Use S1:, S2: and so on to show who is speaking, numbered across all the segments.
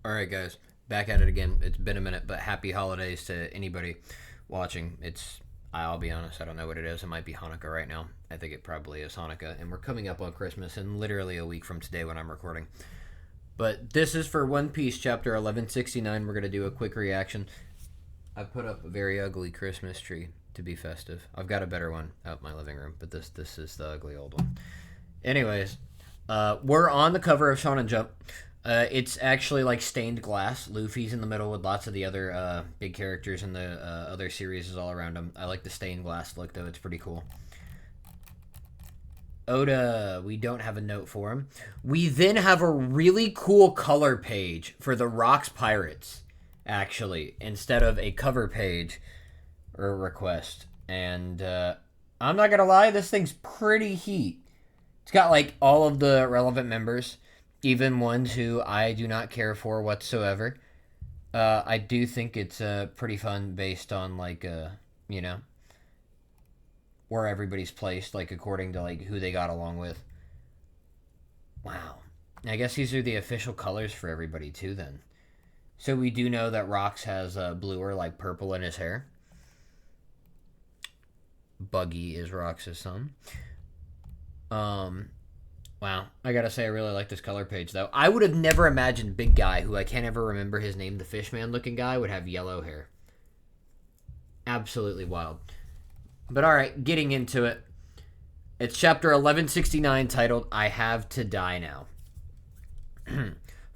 S1: Alright, guys, back at it again. It's been a minute, but happy holidays to anybody watching. I'll be honest, I don't know what it is. It might be Hanukkah right now. I think it probably is Hanukkah, and we're coming up on Christmas in literally a week from today when I'm recording. But this is for One Piece chapter 1169. We're going to do a quick reaction. I put up a very ugly Christmas tree to be festive. I've got a better one out in my living room, but this is the ugly old one. Anyways, we're on the cover of Shonen Jump. It's actually like stained glass. Luffy's in the middle with lots of the other big characters in the other series all around him. I like the stained glass look, though. It's pretty cool. Oda, we don't have a note for him. We then have a really cool color page for the Rocks Pirates, actually, instead of a cover page or request. And I'm not going to lie, this thing's pretty heat. It's got like all of the relevant members, even ones who I do not care for whatsoever. I do think it's pretty fun based on like you know where everybody's placed, like according to like who they got along with. Wow, I guess these are the official colors for everybody too. Then, so we do know that Rocks has blue or like purple in his hair. Buggy is Rocks' son. Wow, I gotta say I really like this color page though. I would have never imagined Big Guy, who I can't ever remember his name, the fishman looking guy, would have yellow hair. Absolutely wild. But alright, getting into it. It's chapter 1169 titled I Have to Die Now.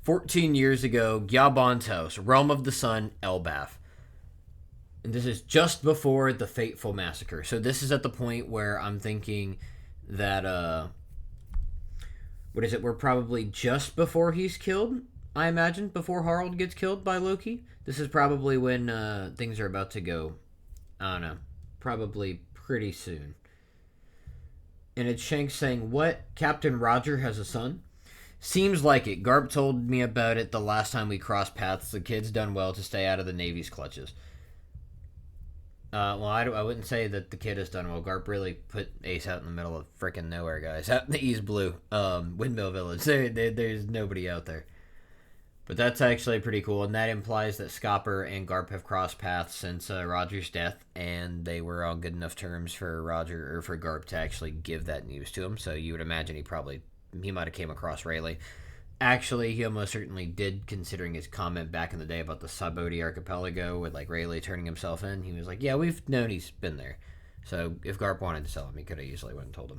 S1: 14 years ago, Gyabon's house, realm of the sun, Elbaf. And this is just before the fateful massacre. So this is at the point where I'm thinking that what is it? We're probably just before he's killed, I imagine, before Harald gets killed by Loki. This is probably when things are about to go, I don't know, probably pretty soon. And it's Shanks saying, what? Captain Roger has a son? Seems like it. Garp told me about it the last time we crossed paths. The kid's done well to stay out of the Navy's clutches. Well, I wouldn't say that the kid has done well. Garp really put Ace out in the middle of freaking nowhere, guys. Out in the East Blue, Windmill Village. There's nobody out there. But that's actually pretty cool, and that implies that Scopper and Garp have crossed paths since Roger's death, and they were on good enough terms for Roger or for Garp to actually give that news to him. So you would imagine he might have came across Rayleigh. Actually, he almost certainly did, considering his comment back in the day about the Saboti Archipelago with like Rayleigh turning himself in. He was like, yeah, we've known he's been there. So if Garp wanted to sell him, he could have easily went and told him.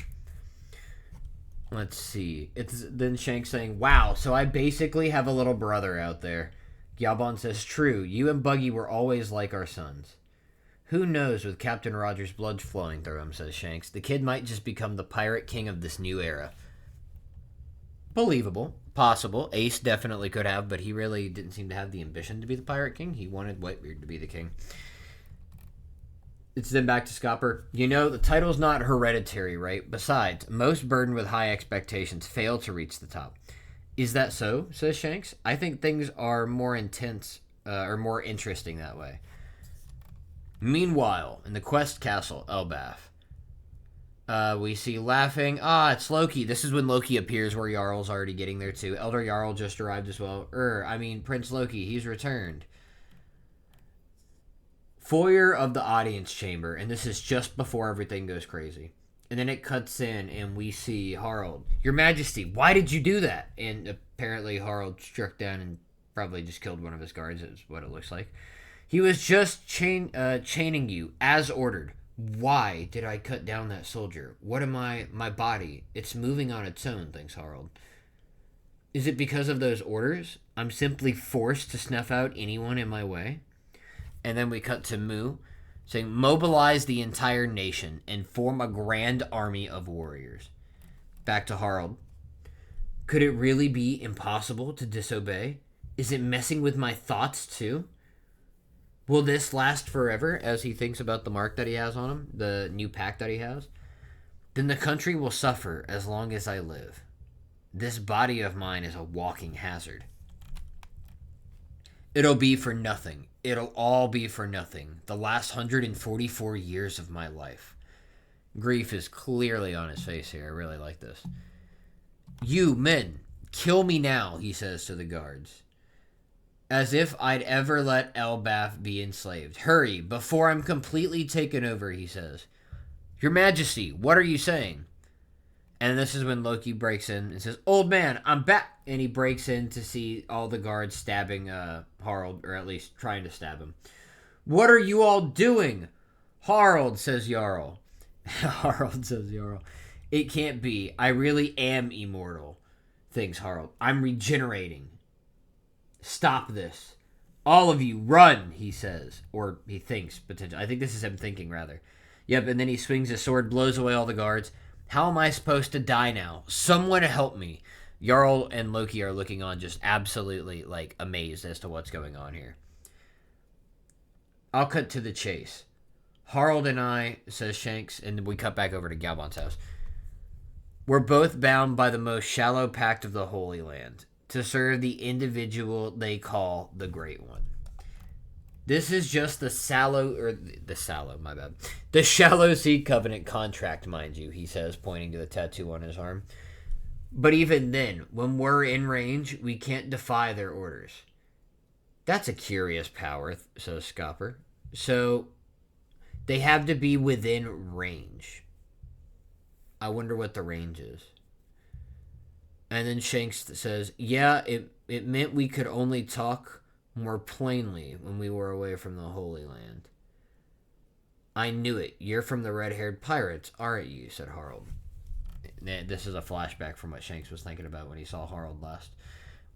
S1: Let's see. It's then Shanks saying, wow, so I basically have a little brother out there. Gyabon says, true, you and Buggy were always like our sons. Who knows with Captain Rogers' blood flowing through him, says Shanks. The kid might just become the pirate king of this new era. Believable. Possible. Ace definitely could have, but he really didn't seem to have the ambition to be the Pirate King. He wanted Whitebeard to be the king. It's then back to Scopper. You know, the title's not hereditary, right? Besides, most burdened with high expectations fail to reach the top. Is that so? Says Shanks. I think things are more intense, or more interesting that way. Meanwhile, in the Quest Castle, Elbaf, we see laughing. It's Loki. This is when Loki appears, where Jarl's already getting there too. Elder Jarl just arrived as well. Prince Loki. He's returned. Foyer of the audience chamber, and this is just before everything goes crazy. And then it cuts in, and we see Harald. Your Majesty, why did you do that? And apparently Harald struck down and probably just killed one of his guards, is what it looks like. He was just chaining you, as ordered. Why did I cut down that soldier? What am I? My body. It's moving on its own, thinks Harald. Is it because of those orders? I'm simply forced to snuff out anyone in my way? And then we cut to Mu, saying, mobilize the entire nation and form a grand army of warriors. Back to Harald. Could it really be impossible to disobey? Is it messing with my thoughts too? Will this last forever, as he thinks about the mark that he has on him, the new pact that he has? Then the country will suffer as long as I live. This body of mine is a walking hazard. It'll be for nothing. It'll all be for nothing. The last 144 years of my life. Grief is clearly on his face here. I really like this. You, men, kill me now, he says to the guards. As if I'd ever let Elbaf be enslaved. Hurry, before I'm completely taken over, he says. Your Majesty, what are you saying? And this is when Loki breaks in and says, Old man, I'm back. And he breaks in to see all the guards stabbing Harald, or at least trying to stab him. What are you all doing? Harald, says Jarl. Harald, says Jarl. It can't be. I really am immortal, thinks Harald. I'm regenerating. Stop this. All of you, run, he says. Or he thinks, potentially. I think this is him thinking, rather. Yep, and then he swings his sword, blows away all the guards. How am I supposed to die now? Someone help me. Jarl and Loki are looking on just absolutely, amazed as to what's going on here. I'll cut to the chase. Harald and I, says Shanks, and we cut back over to Galbon's house. We're both bound by the most shallow pact of the Holy Land, to serve the individual they call the Great One. This is just the Shallow Sea Covenant contract, mind you, he says, pointing to the tattoo on his arm. But even then, when we're in range, we can't defy their orders. That's a curious power, says Scopper. So, they have to be within range. I wonder what the range is. And then Shanks says, yeah, it meant we could only talk more plainly when we were away from the Holy Land. I knew it. You're from the red-haired pirates, aren't you? Said Harald. This is a flashback from what Shanks was thinking about when he saw Harald last.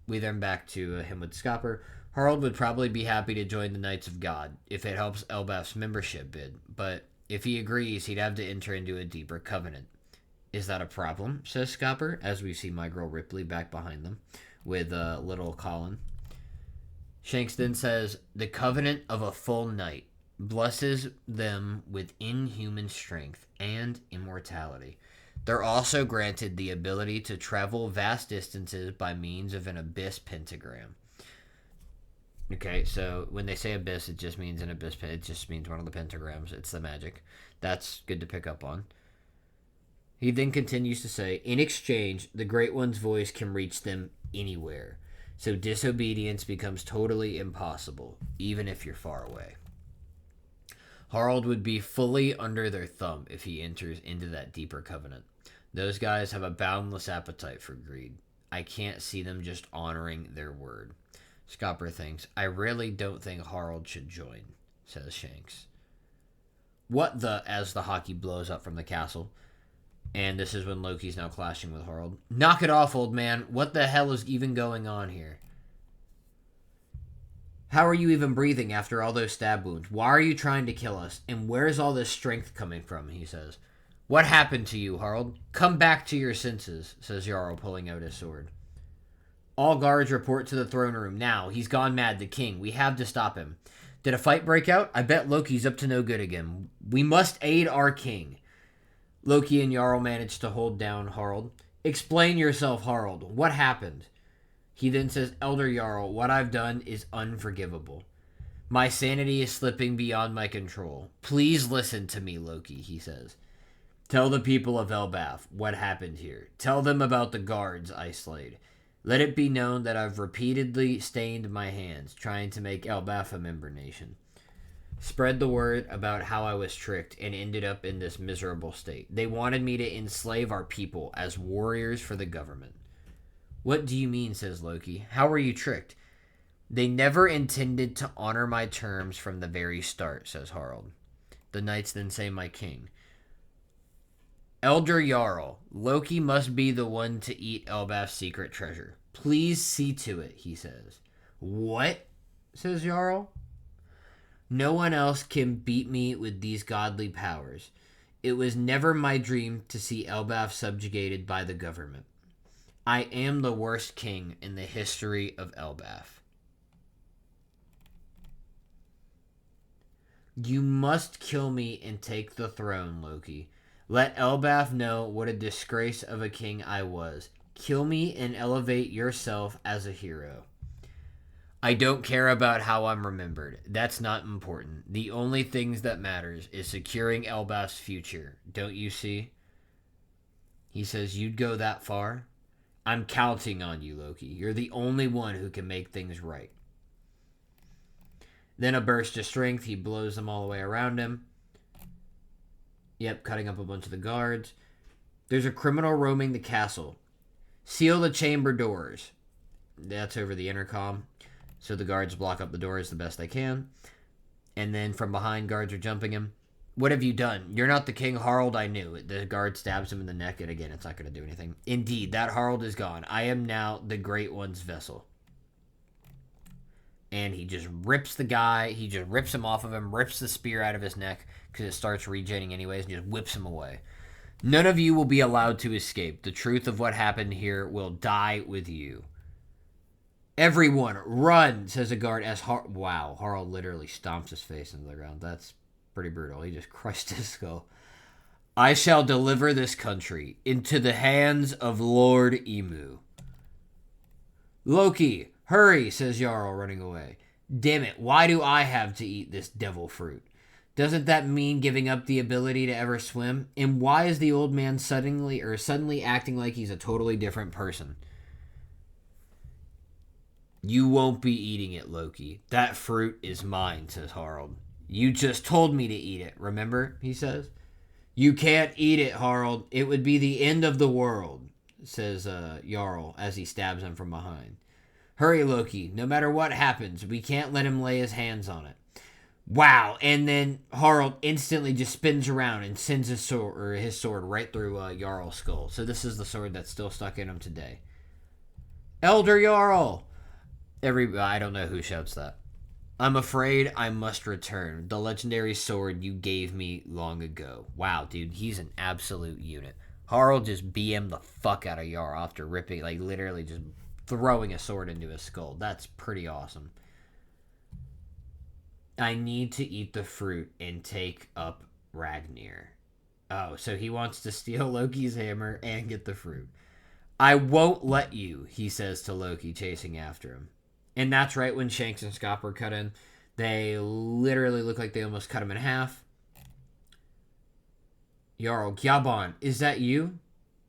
S1: We then back to him with Scopper. Harald would probably be happy to join the Knights of God if it helps Elbaf's membership bid, but if he agrees, he'd have to enter into a deeper covenant. Is that a problem? Says Scopper, as we see my girl Ripley back behind them with little Colin. Shanks then says, the covenant of a full knight blesses them with inhuman strength and immortality. They're also granted the ability to travel vast distances by means of an abyss pentagram. Okay, so when they say abyss, it just means an abyss. It just means one of the pentagrams. It's the magic. That's good to pick up on. He then continues to say, in exchange, the Great One's voice can reach them anywhere. So disobedience becomes totally impossible, even if you're far away. Harald would be fully under their thumb if he enters into that deeper covenant. Those guys have a boundless appetite for greed. I can't see them just honoring their word. Scopper thinks, I really don't think Harald should join, says Shanks. What the, as the hockey blows up from the castle. And this is when Loki's now clashing with Harald. Knock it off, old man. What the hell is even going on here? How are you even breathing after all those stab wounds? Why are you trying to kill us? And where's all this strength coming from, he says. What happened to you, Harald? Come back to your senses, says Jarl, pulling out his sword. All guards report to the throne room now. He's gone mad, the king. We have to stop him. Did a fight break out? I bet Loki's up to no good again. We must aid our king. Loki and Jarl managed to hold down Harald. Explain yourself, Harald. What happened? He then says, Elder Jarl, what I've done is unforgivable. My sanity is slipping beyond my control. Please listen to me, Loki, he says. Tell the people of Elbaf what happened here. Tell them about the guards I slayed. Let it be known that I've repeatedly stained my hands trying to make Elbaf a member nation. Spread the word about how I was tricked and ended up in this miserable state. They wanted me to enslave our people as warriors for the government. What do you mean, says Loki. How were you tricked? They never intended to honor my terms from the very start, says Harald. The knights then say, my king. Elder Jarl, Loki must be the one to eat Elbaf's secret treasure. Please see to it, he says. What? Says Jarl. No one else can beat me with these godly powers. It was never my dream to see Elbaf subjugated by the government. I am the worst king in the history of Elbaf. You must kill me and take the throne, Loki. Let Elbaf know what a disgrace of a king I was. Kill me and elevate yourself as a hero. I don't care about how I'm remembered. That's not important. The only things that matters is securing Elbaf's future. Don't you see? He says, you'd go that far? I'm counting on you, Loki. You're the only one who can make things right. Then a burst of strength. He blows them all the way around him. Yep, cutting up a bunch of the guards. There's a criminal roaming the castle. Seal the chamber doors. That's over the intercom. So the guards block up the doors the best they can. And then from behind, guards are jumping him. What have you done? You're not the King Harald I knew. The guard stabs him in the neck, and again, it's not going to do anything. Indeed, that Harald is gone. I am now the Great One's vessel. And he just rips the guy. He just rips him off of him, rips the spear out of his neck, because it starts regenerating anyways, and just whips him away. None of you will be allowed to escape. The truth of what happened here will die with you. Everyone, run, says a guard as wow, Harald literally stomps his face into the ground. That's pretty brutal. He just crushed his skull. I shall deliver this country into the hands of Lord Emu. Loki, hurry, says Jarl, running away. Damn it, why do I have to eat this devil fruit? Doesn't that mean giving up the ability to ever swim? And why is the old man suddenly acting like he's a totally different person? You won't be eating it, Loki. That fruit is mine, says Harald. You just told me to eat it, remember? He says. You can't eat it, Harald. It would be the end of the world, says Jarl as he stabs him from behind. Hurry, Loki. No matter what happens, we can't let him lay his hands on it. Wow, and then Harald instantly just spins around and sends his sword right through Jarl's skull. So this is the sword that's still stuck in him today. Elder Jarl! I don't know who shouts that. I'm afraid I must return. The legendary sword you gave me long ago. Wow, dude, he's an absolute unit. Harald just BM'd the fuck out of Jarl after ripping, like literally just throwing a sword into his skull. That's pretty awesome. I need to eat the fruit and take up Ragnir. Oh, so he wants to steal Loki's hammer and get the fruit. I won't let you, he says to Loki, chasing after him. And that's right when Shanks and Skopper cut in. They literally look like they almost cut him in half. Jarl, Gyaban, is that you?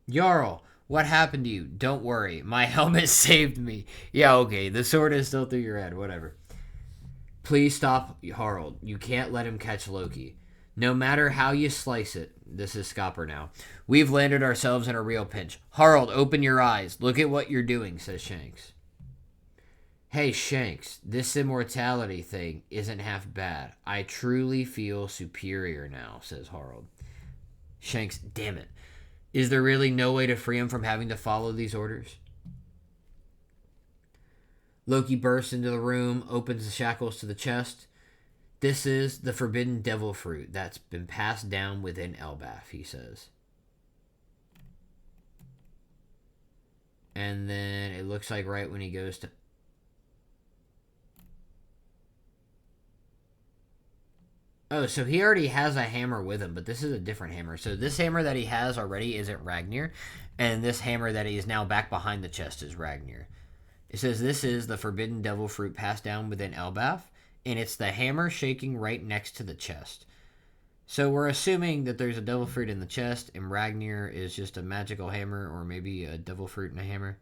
S1: Jarl, what happened to you? Don't worry, my helmet saved me. Yeah, okay, the sword is still through your head, whatever. Please stop, Harald. You can't let him catch Loki. No matter how you slice it, this is Skopper now. We've landed ourselves in a real pinch. Harald, open your eyes. Look at what you're doing, says Shanks. Hey, Shanks, this immortality thing isn't half bad. I truly feel superior now, says Harald. Shanks, damn it. Is there really no way to free him from having to follow these orders? Loki bursts into the room, opens the shackles to the chest. This is the forbidden devil fruit that's been passed down within Elbaf, he says. And then it looks like right when he goes to... Oh, so he already has a hammer with him, but this is a different hammer. So this hammer that he has already isn't Ragnir, and this hammer that he is now back behind the chest is Ragnir. It says this is the forbidden devil fruit passed down within Elbaf, and it's the hammer shaking right next to the chest. So we're assuming that there's a devil fruit in the chest, and Ragnir is just a magical hammer, or maybe a devil fruit and a hammer.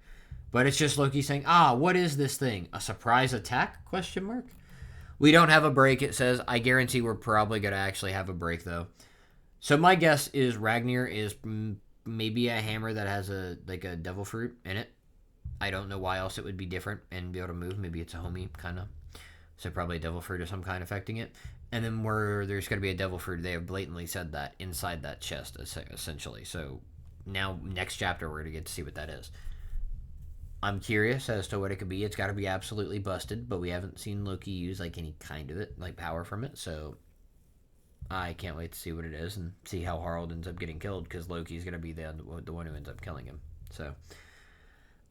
S1: But it's just Loki saying, what is this thing? A surprise attack? Question mark. We don't have a break, it says. I guarantee we're probably going to actually have a break, though. So my guess is Ragnir is maybe a hammer that has a devil fruit in it. I don't know why else it would be different and be able to move. Maybe it's a homie, kind of. So probably a devil fruit of some kind affecting it. And then where there's going to be a devil fruit, they have blatantly said that inside that chest, essentially. So now, next chapter, we're going to get to see what that is. I'm curious as to what it could be. It's got to be absolutely busted, but we haven't seen Loki use any kind of it, power from it. So I can't wait to see what it is and see how Harald ends up getting killed, because Loki's going to be the one who ends up killing him. So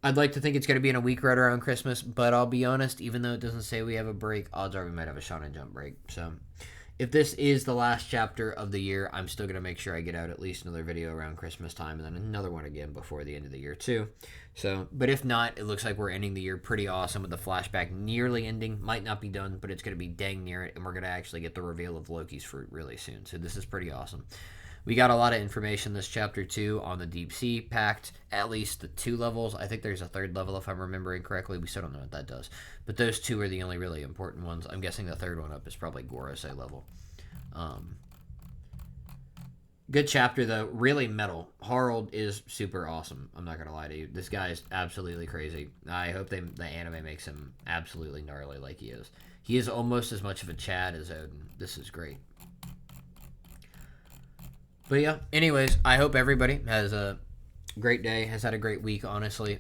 S1: I'd like to think it's going to be in a week right around Christmas, but I'll be honest, even though it doesn't say we have a break, odds are we might have a Shonen Jump break. So if this is the last chapter of the year, I'm still going to make sure I get out at least another video around Christmas time, and then another one again before the end of the year too. So, but if not, it looks like we're ending the year pretty awesome with the flashback nearly ending. Might not be done, but it's going to be dang near it, and we're going to actually get the reveal of Loki's fruit really soon. So this is pretty awesome. We got a lot of information this chapter too on the Deep Sea Pact, at least the 2 levels. I think there's a 3rd level if I'm remembering correctly. We still don't know what that does. But those 2 are the only really important ones. I'm guessing the 3rd one up is probably Gorosei level. Good chapter though, really metal. Harald is super awesome. I'm not gonna lie to you. This guy is absolutely crazy. I hope the anime makes him absolutely gnarly like he is. He is almost as much of a Chad as Odin. This is great. But yeah, anyways, I hope everybody has a great day, has had a great week, honestly.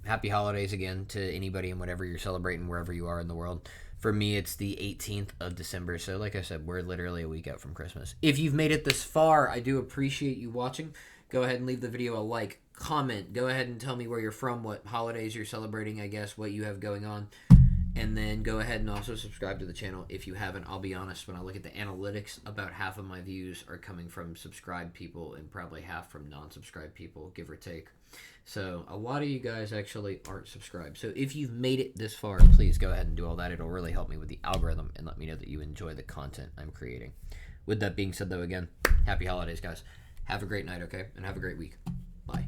S1: Happy holidays again to anybody and whatever you're celebrating, wherever you are in the world. For me, it's the 18th of December, so like I said, we're literally a week out from Christmas. If you've made it this far, I do appreciate you watching. Go ahead and leave the video a like, comment, go ahead and tell me where you're from, what holidays you're celebrating, I guess, what you have going on. And then go ahead and also subscribe to the channel if you haven't. I'll be honest, when I look at the analytics, about half of my views are coming from subscribed people and probably half from non-subscribed people, give or take. So a lot of you guys actually aren't subscribed. So if you've made it this far, please go ahead and do all that. It'll really help me with the algorithm and let me know that you enjoy the content I'm creating. With that being said, though, again, happy holidays, guys. Have a great night, okay? And have a great week. Bye.